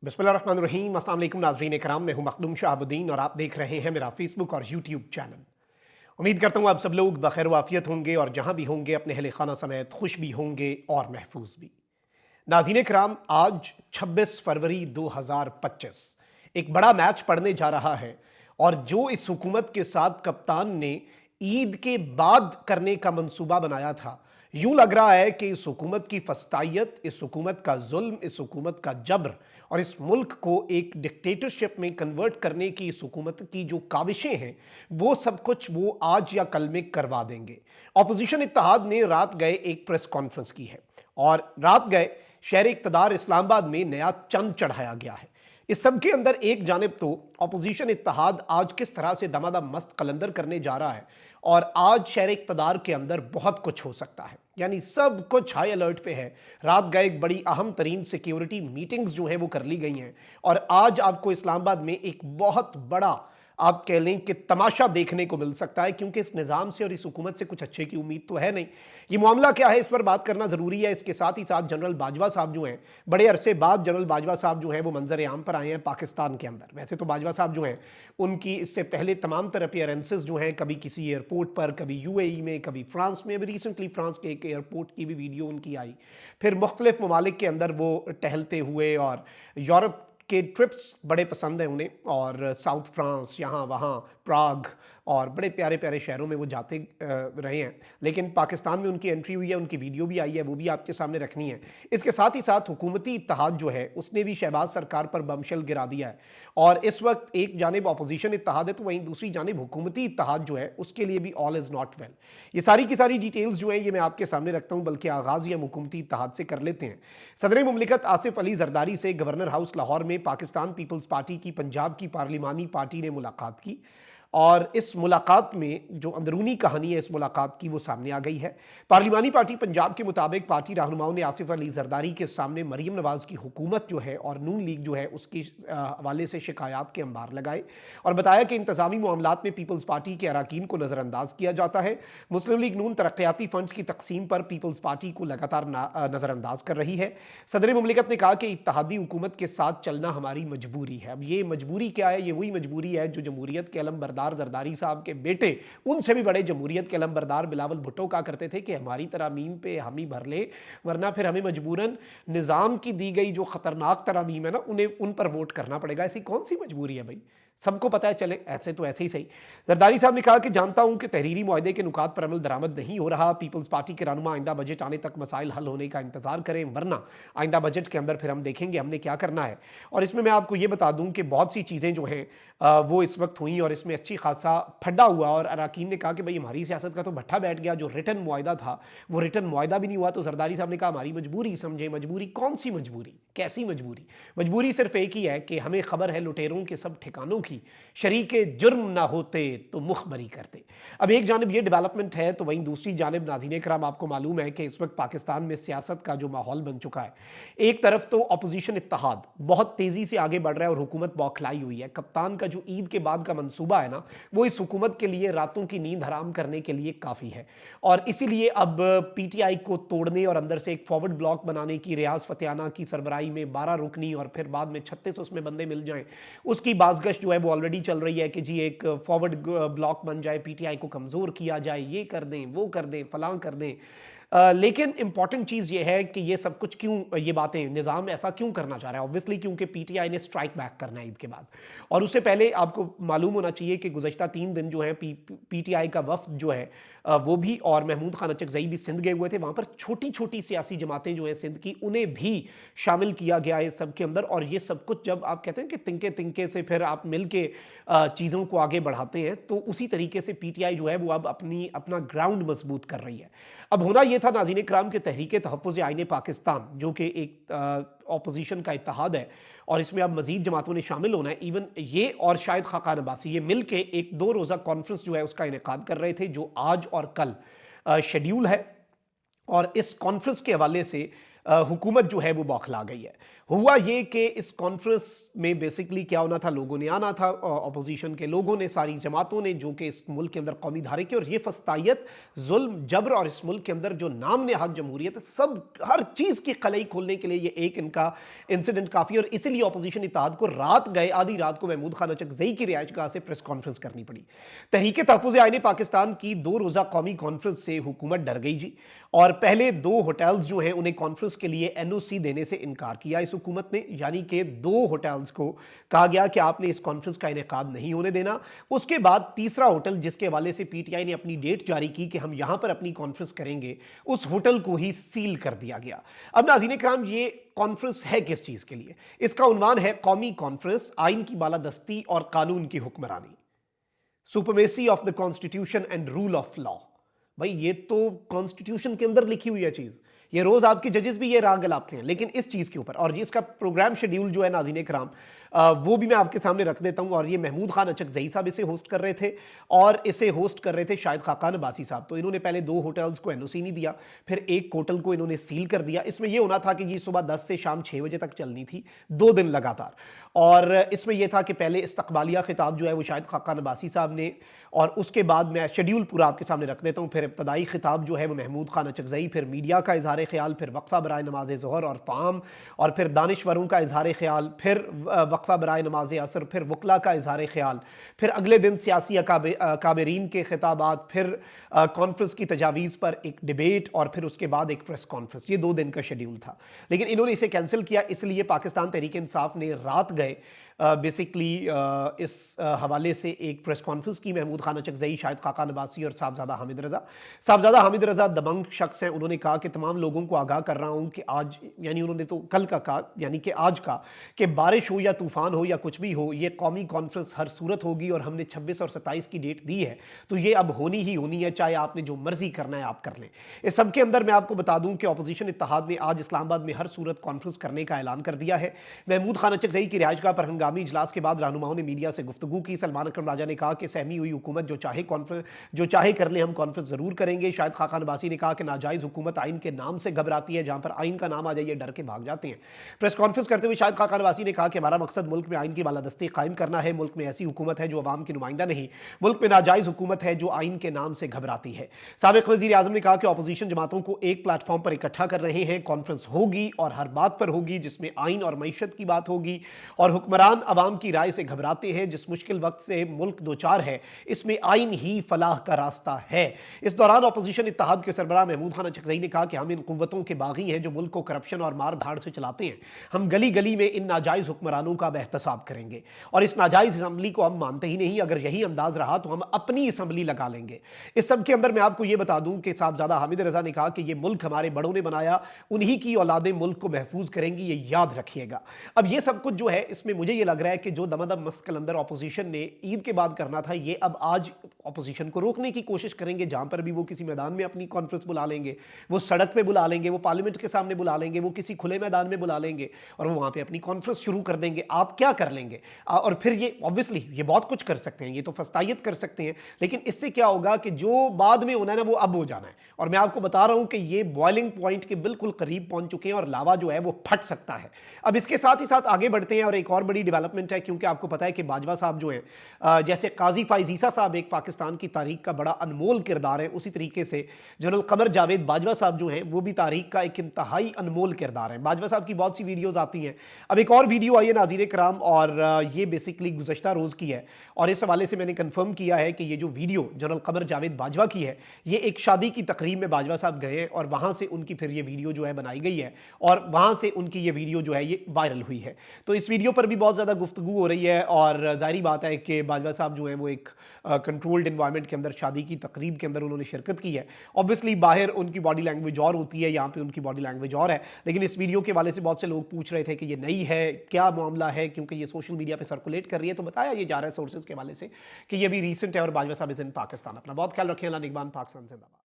बिस्मिल्लाहिर्रहमानिर्रहीम। अस्सलाम वालेकुम नाज़रीन इकराम, मैं हूं मखदूम शहाबुद्दीन और आप देख रहे हैं मेरा फेसबुक और यूट्यूब चैनल। उम्मीद करता हूं आप सब लोग बखैर वाफियत होंगे और जहां भी होंगे अपने अहले खाना समेत खुश भी होंगे और महफूज भी। नाज़रीन इकराम, आज 26 फरवरी 2025 एक बड़ा मैच पड़ने जा रहा है और जो इस हुकूमत के साथ कप्तान ने ईद के बाद करने का मंसूबा बनाया था, यूं लग रहा है कि इस हुकूमत की फस्तायत, इस हुकूमत का जुल्म, इस हुकूमत का जब्र और इस मुल्क को एक डिक्टेटरशिप में कन्वर्ट करने की इस हुकूमत की जो काविशें हैं, वो सब कुछ वो आज या कल में करवा देंगे। ऑपोजिशन इत्तेहाद ने रात गए एक प्रेस कॉन्फ्रेंस की है और रात गए शहर इक़्तिदार इस्लामाबाद में नया चंद चढ़ाया गया है। इस सब के अंदर एक जानिब तो अपोजिशन इत्तेहाद आज किस तरह से दमादम मस्त कलंदर करने जा रहा है और आज शहर इक़्तिदार के अंदर बहुत कुछ हो सकता है, यानी सब कुछ हाई अलर्ट पे है। रात गए एक बड़ी अहम तरीन सिक्योरिटी मीटिंग्स जो है वो कर ली गई हैं और आज आपको इस्लामाबाद में एक बहुत बड़ा, आप कह लें कि तमाशा देखने को मिल सकता है, क्योंकि इस निज़ाम से और इस हुकूमत से कुछ अच्छे की उम्मीद तो है नहीं। ये मामला क्या है, इस पर बात करना ज़रूरी है। इसके साथ ही साथ जनरल बाजवा साहब जो हैं, बड़े अरसे बाद जनरल बाजवा साहब जो हैं वो मंजर आम पर आए हैं पाकिस्तान के अंदर। वैसे तो बाजवा साहब जो हैं उनकी इससे पहले तमाम तरह अपीयरेंसेस जो हैं, कभी किसी एयरपोर्ट पर, कभी यूएई में, कभी फ्रांस में, अभी रिसेंटली फ्रांस के एक एयरपोर्ट की भी वीडियो उनकी आई। फिर मुख्तलिफ ममालिक के अंदर वो टहलते हुए, और यूरोप के ट्रिप्स बड़े पसंद हैं उन्हें, और साउथ फ्रांस, यहाँ वहाँ, प्राग और बड़े प्यारे प्यारे शहरों में वो जाते रहे हैं। लेकिन पाकिस्तान में उनकी एंट्री हुई है, उनकी वीडियो भी आई है, वो भी आपके सामने रखनी है। इसके साथ ही साथ हुकूमती इत्तेहाद जो है उसने भी शहबाज सरकार पर बमशेल गिरा दिया है और इस वक्त एक जानिब अपोजिशन इत्तेहाद है तो वहीं दूसरी जानिब हुकूमती इत्तेहाद जो है उसके लिए भी ऑल इज़ नॉट वेल। ये सारी की सारी डिटेल्स जो है ये मैं आपके सामने रखता हूँ, बल्कि आगाज़ ही हम हुकूमती इत्तेहाद से कर लेते हैं। सदर मुमलिकत आसिफ अली जरदारी से गवर्नर हाउस लाहौर में पाकिस्तान पीपल्स पार्टी की पंजाब की पार्लिमानी पार्टी ने मुलाकात की और इस मुलाकात में जो अंदरूनी कहानी है इस मुलाकात की वो सामने आ गई है। पार्लिमानी पार्टी पंजाब के मुताबिक पार्टी रहनुमाओं ने आसिफ अली जरदारी के सामने मरीम नवाज की हुकूमत जो है और नून लीग जो है उसके हवाले से शिकायत के अंबार लगाए और बताया कि इंतजामी मामलात में पीपल्स पार्टी के अरकान को नज़रअंदाज किया जाता है। मुस्लिम लीग नून तरक्याती फंड्स की तकसीम पर पीपल्स पार्टी को लगातार नज़रअंदाज कर रही है। सदर मुमलिकत ने कहा कि इत्तेहादी हुकूमत के साथ चलना हमारी मजबूरी है। अब ये मजबूरी क्या है? ये वही मजबूरी है जो जमहूरियत के अलम बरदार जरदारी साहब के बेटे, उनसे भी बड़े जमहूरियत के अलम बरदार बिलावल भुट्टो कहा करते थे कि हमारी तरामीम पे हम ही भर ले, वरना फिर हमें मजबूरन निज़ाम की दी गई जो खतरनाक तरामीम है ना उन्हें उन पर वोट करना पड़ेगा। ऐसी कौन सी मजबूरी है भाई? सबको पता है, चले ऐसे तो ऐसे ही सही। जरदारी साहब ने कहा कि जानता हूं कि तहरीरी मुआहदे के नुकात पर अमल दरामद नहीं हो रहा। पीपल्स पार्टी के रहनुमा आइंदा बजट आने तक मसाइल हल होने का इंतजार करें, वरना आइंदा बजट के अंदर फिर हम देखेंगे हमने क्या करना है। और इसमें मैं आपको ये बता दूं कि बहुत सी चीज़ें जो हैं वो इस वक्त हुई और इसमें अच्छी खासा फड्डा हुआ और अरकान ने कहा कि भाई हमारी सियासत का तो भट्ठा बैठ गया। जो रिटर्न मुआहदा था वो रिटर्न मुआहदा भी नहीं हुआ। तो जरदारी साहब ने कहा हमारी मजबूरी समझे। मजबूरी कौन सी मजबूरी? कैसी मजबूरी? मजबूरी सिर्फ एक ही है कि हमें खबर है लुटेरों के सब ठिकानों की, शरीके जुर्म ना होते तो मुखबरी करते। अब एक जानब ये डेवलपमेंट है तो वहीं दूसरी जानब नाज़रीन कराम आपको मालूम है कि इस वक्त पाकिस्तान में सियासत का जो माहौल बन चुका है, एक तरफ तो अपोजिशन इत्तेहाद बहुत तेजी से आगे बढ़ रहा है और हुकूमत बौखलाई हुई है। कप्तान का जो ईद के बाद का मंसूबा है ना, वो इस हुकूमत के लिए रातों की नींद हराम करने के लिए काफ़ी है और इसीलिए अब पीटीआई को तोड़ने और अंदर से एक फॉरवर्ड ब्लॉक बनाने की रियाज फतेहाना की सरबराही में 12 रुकनी और फिर बाद में 36 उसमें बंदे मिल जाएं, उसकी बाजगश जो है वो ऑलरेडी चल रही है कि जी एक फॉरवर्ड ब्लॉक बन जाए, पीटीआई को कमज़ोर किया जाए, ये कर दें, वो कर दें, फलां कर दें। लेकिन इंपॉर्टेंट चीज़ ये है कि ये सब कुछ क्यों, ये बातें निज़ाम ऐसा क्यों करना चाह रहा है? ऑब्वियसली क्योंकि पीटीआई ने स्ट्राइक बैक करना है ईद के बाद। और उससे पहले आपको मालूम होना चाहिए कि गुज़श्ता 3 दिन जो है पीटीआई का वफ़द जो है वो भी, और महमूद खान अचकज़ई भी सिंध गए हुए थे। वहाँ पर छोटी छोटी सियासी जमातें जो हैं सिंध की, उन्हें भी शामिल किया गया है इस सब के अंदर। और ये सब कुछ जब आप कहते हैं कि तिनके तिनके से फिर आप मिल के चीज़ों को आगे बढ़ाते हैं, तो उसी तरीके से पीटीआई जो है वो अब अपना ग्राउंड मजबूत कर रही है। अब होना यह था नाज़रीन इकराम के तहरीक तहफ़्फ़ुज़ आईन पाकिस्तान, जो कि एक अपोजिशन का इत्तेहाद है और इसमें अब मजीद जमातों ने शामिल होना है। इवन ये और शायद खाकान अब्बासी ये मिल के एक 2 रोज़ा कॉन्फ्रेंस जो है उसका इनेकाद कर रहे थे, जो आज और कल शेड्यूल है। और इस कॉन्फ्रेंस के हवाले से हुकूमत जो है वो बौखला गई है। हुआ ये कि इस कॉन्फ्रेंस में बेसिकली क्या होना था, लोगों ने आना था, अपोजिशन के लोगों ने, सारी जमातों ने, जो कि इस मुल्क के अंदर कौमी धारे की, और ये फस्तायत, जुल्म, जबर, और इस मुल्क के अंदर जो नाम नेहाद जमहूरियत है, सब हर चीज़ की खलई खोलने के लिए ये एक इनका इंसिडेंट काफ़ी, और इसीलिए अपोजिशन इत्तेहाद को रात गए, आधी रात को महमूद खान अचकजई की रिहायशगाह से प्रेस कॉन्फ्रेंस करनी पड़ी। तहरीक तहफ़्फ़ुज़ आईन पाकिस्तान की 2 रोज़ा कौमी कॉन्फ्रेंस से हुकूमत डर गई जी, और पहले 2 होटल्स जो हैं उन्हें कॉन्फ्रेंस के लिए एनओसी देने से इनकार किया इस हुकूमत ने, यानी कि 2 होटल्स को कहा गया कि आपने इस कॉन्फ्रेंस का इनेकाद नहीं होने देना। उसके बाद तीसरा होटल जिसके हवाले से पीटीआई ने अपनी डेट जारी की कि हम यहां पर अपनी कॉन्फ्रेंस करेंगे, उस होटल को ही सील कर दिया गया। अब नाज़रीन इकराम, ये कॉन्फ्रेंस है किस चीज के लिए? इसका उन्वान है कौमी कॉन्फ्रेंस, आइन की बालादस्ती और कानून की हुक्मरानी, supremacy of the constitution and rule of law. भाई ये तो कॉन्स्टिट्यूशन के अंदर लिखी हुई है चीज, ये रोज आपके जजेस भी ये राग गलाते हैं, लेकिन इस चीज के ऊपर, और जिसका प्रोग्राम शेड्यूल जो है नाज़रीन कराम, वो भी मैं आपके सामने रख देता हूं। और ये महमूद खान अचकजई साहब इसे होस्ट कर रहे थे, और इसे होस्ट कर रहे थे शायद खाकान अब्बासी साहब। तो इन्होंने पहले 2 होटल्स को एनओसी नहीं दिया, फिर एक होटल को इन्होंने सील कर दिया। इसमें यह होना था कि ये सुबह 10 से शाम 6 बजे तक चलनी थी, 2 दिन लगातार। और इसमें यह था कि पहले इस्तकबालिया खिताब जो है वो शायद खाकान अब्बासी साहब ने, और उसके बाद मैं शेड्यूल पूरा आपके सामने रख देता हूँ। फिर इब्तदाई खिताब जो है वो महमूद खान अचकजई, फिर मीडिया का इजहार ख्याल, फिर वक्फा बराए नमाज ज़ोहर और ताम, और फिर दानिशवरों का इजहार ख्याल, फिर वक्फा बराए नमाज असर, फिर वकला का इजहार ख्याल, फिर अगले दिन सियासी काबरीन के खिताबात, फिर कॉन्फ्रेंस की तजावीज़ पर एक डिबेट, और फिर उसके बाद एक प्रेस कॉन्फ्रेंस। ये 2 दिन का शेड्यूल था, लेकिन इन्होंने इसे कैंसिल किया। इसलिए पाकिस्तान तहरीक इंसाफ ने रात गए बेसिकली इस हवाले से एक प्रेस कॉन्फ्रेंस की। महमूद खान अचकजई, शाहिद खाकान अब्बासी और साहबजादा हामिद रज़ा। साहबजादा हामिद रज़ा दबंग शख्स हैं, उन्होंने कहा कि तमाम लोगों को आगाह कर रहा हूं कि आज, यानी उन्होंने तो कल का कहा, यानी कि आज का, कि बारिश हो या तूफान हो या कुछ भी हो, ये कौमी कॉन्फ्रेंस हर सूरत होगी, और हमने 26 और 27 की डेट दी है, तो ये अब होनी ही होनी है, चाहे आपने जो मर्जी करना है आप कर लें। इस सब के अंदर मैं आपको बता दूं कि अपोजिशन इत्तेहाद ने आज इस्लामाबाद में हर सूरत कॉन्फ्रेंस करने का ऐलान कर दिया है। महमूद खान अचकजई की रिहायशगाह पर हंगामी इजलास के बाद रहनुमाओं ने मीडिया से गुफ्तगू की। सलमान अकरम राजा ने कहा कि सहमी हुई हुकूमत जो चाहे कर ले, हम कॉन्फ्रेंस जरूर करेंगे। शायद खाकान अब्बासी ने कहा कि नाजायज हुकूमत आइन के नाम से घबराती है, जहां पर आइन का नाम आ जाए डर के भाग जाते हैं। प्रेस कॉन्फ्रेंस करते हुए शायद खाकान अब्बासी ने कहा कि हमारा मकसद मुल्क में आइन की बालादस्ती कायम करना है। मुल्क में ऐसी हुकूमत है जो अवाम की नुमाइंदा नहीं, मुल्क में नाजायज हुकूमत है जो आइन के नाम से घबराती है। साबिक वजीर आजम ने कहा कि अपोजिशन जमातों को एक प्लेटफॉर्म पर इकट्ठा कर रहे हैं, कॉन्फ्रेंस होगी और हर बात पर होगी जिसमें आइन और मईशत की बात होगी, और हुक्मरान अवाम की राय से घबराते हैं। जिस मुश्किल वक्त से मुल्क दो चार है, इसमें आइन ही फलाह का रास्ता है। इस दौरान अपोजिशन इत्तेहाद के सरबराह महमूद खान अचकजई ने कहा कि हम इन कुव्वतों के बागी हैं जो मुल्क को करप्शन और मार धाड़ से चलाते हैं। हम गली गली में इन नाजायज हुक्मरानों का एहतसाब करेंगे, और इस नाजायज असम्बली को हम मानते ही नहीं। अगर यही अंदाज रहा तो हम अपनी असम्बली लगा लेंगे। इस सब के अंदर मैं आपको यह बता दूं कि साहबजादा हामिद रजा ने कहा कि यह मुल्क हमारे बड़ों ने बनाया, उन्हीं की औलादें मुल्क को महफूज करेंगी, ये याद रखिएगा। अब ये सब कुछ जो है, इसमें मुझे ये लग रहा है कि जो दमादम मस्कल अंदर अपोजिशन ने ईद के बाद करना था, ये अब आज अपोजिशन को रोकने की कोशिश करेंगे। जहां पर भी वो किसी मैदान में अपनी कॉन्फ्रेंस बुला लेंगे, वो सड़क पे बुला लेंगे, वो पार्लियामेंट के सामने बुला लेंगे, वो किसी खुले मैदान में बुला लेंगे, और वो वहां पे अपनी कॉन्फ्रेंस शुरू कर देंगे। आप क्या कर लेंगे? और फिर ये ऑब्वियसली ये बहुत कुछ कर सकते हैं, ये तो फस्तायत कर सकते हैं, लेकिन इससे क्या होगा कि जो बाद में होना है ना, वो अब हो जाना है। और मैं आपको बता रहा हूं कि ये बॉइलिंग पॉइंट के बिल्कुल करीब पहुंच चुके हैं, और लावा जो है वो फट सकता है। अब इसके साथ ही साथ आगे बढ़ते हैं, और एक और बड़ी डेवलपमेंट है, क्योंकि आपको पता है कि बाजवा साहब जो हैं, जैसे काजी फाइज ईसा साहब एक पाकिस्तान की तारीख का बड़ा अनमोल किरदार है, उसी तरीके से जनरल कमर जावेद बाजवा साहब जो हैं वो भी तारीख का एक इंतहाई अनमोल किरदार है। बाजवा साहब की बहुत सी वीडियोस आती हैं। अब एक और वीडियो आई है नाज़रीन कराम, और ये बेसिकली गुज़श्ता रोज़ की है, और इस हवाले से मैंने कंफर्म किया है कि ये जो वीडियो जनरल कमर जावेद बाजवा की है, ये एक शादी की तकरीब में बाजवा साहब गए हैं, और वहां से उनकी फिर ये वीडियो जो है बनाई गई है, और वहां से उनकी ये वीडियो जो है ये वायरल हुई है। तो इस वीडियो पर भी बहुत ज़्यादा गुफ्तगू हो रही है, और जाहिर बात है कि बाजवा साहब जो है वो एक कंट्रोल्ड इन्वायरमेंट के अंदर शादी की तकरीब के अंदर उन्होंने शिरकत की है। ऑब्वियसली बाहर उनकी बॉडी लैंग्वेज और होती है, यहाँ पे उनकी बॉडी लैंग्वेज और है। लेकिन इस वीडियो के वाले से बहुत से लोग पूछ रहे थे कि ये नई है, क्या मामला है, क्योंकि ये सोशल मीडिया पे सर्कुलेट कर रही है। तो बताया ये जा रहा है सोर्सेज के वाले से कि ये भी रीसेंट है, और बाजवा साहब इज इन पाकिस्तान। अपना बहुत ख्याल रखें। अल्लाह निगहबान। पाकिस्तान जिंदाबाद।